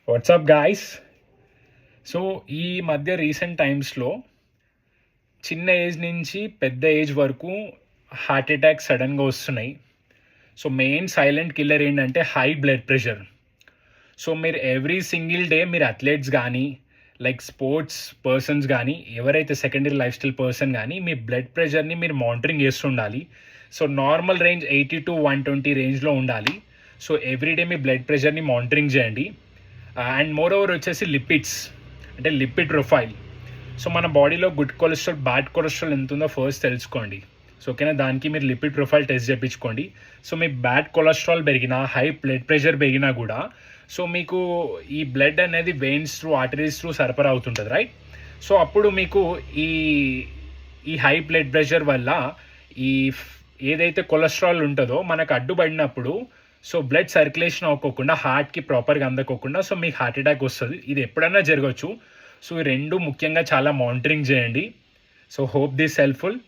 WhatsApp guys. So ఈ మధ్య recent టైమ్స్లో చిన్న ఏజ్ నుంచి పెద్ద ఏజ్ వరకు హార్ట్ అటాక్స్ సడన్గా వస్తున్నాయి. సో మెయిన్ సైలెంట్ కిల్లర్ ఏంటంటే హై బ్లడ్ ప్రెషర్. సో మీరు ఎవ్రీ సింగిల్ డే మీరు అథ్లెట్స్ కానీ లైక్ స్పోర్ట్స్ పర్సన్స్ కానీ ఎవరైతే సెకండరీ లైఫ్ స్టైల్ పర్సన్ కానీ మీ బ్లడ్ ప్రెషర్ని మీరు మానిటరింగ్ చేస్తుండాలి. సో నార్మల్ రేంజ్ 80 to 120 రేంజ్లో ఉండాలి. సో ఎవ్రీడే మీ బ్లడ్ ప్రెషర్ని మానిటరింగ్ చేయండి. అండ్ మోర్ ఓవర్ వచ్చేసి లిపిడ్స్ అంటే లిపిడ్ ప్రొఫైల్. సో మన బాడీలో గుడ్ కొలెస్ట్రాల్ బ్యాడ్ కొలెస్ట్రాల్ ఎంత ఉందో ఫస్ట్ తెలుసుకోండి. సో ఓకేనా, దానికి మీరు లిపిడ్ ప్రొఫైల్ టెస్ట్ చేయించుకోండి. సో మీ బ్యాడ్ కొలెస్ట్రాల్ పెరిగినా హై బ్లడ్ ప్రెషర్ పెరిగినా కూడా సో మీకు ఈ బ్లడ్ అనేది వెయిన్స్ త్రూ ఆర్టరీస్ త్రూ సరఫరా అవుతుంటుంది, రైట్? సో అప్పుడు మీకు ఈ ఈ హై బ్లడ్ ప్రెషర్ వల్ల ఈ ఏదైతే కొలెస్ట్రాల్ ఉంటుందో మనకు అడ్డుపడినప్పుడు సో బ్లడ్ సర్క్యులేషన్ అవ్వకోకుండా హార్ట్కి ప్రాపర్గా అందకోకుండా సో మీకు హార్ట్ అటాక్ వస్తుంది. ఇది ఎప్పుడైనా జరగవచ్చు. సో ఈ రెండు ముఖ్యంగా చాలా మానిటరింగ్ చేయండి. So hope this helpful.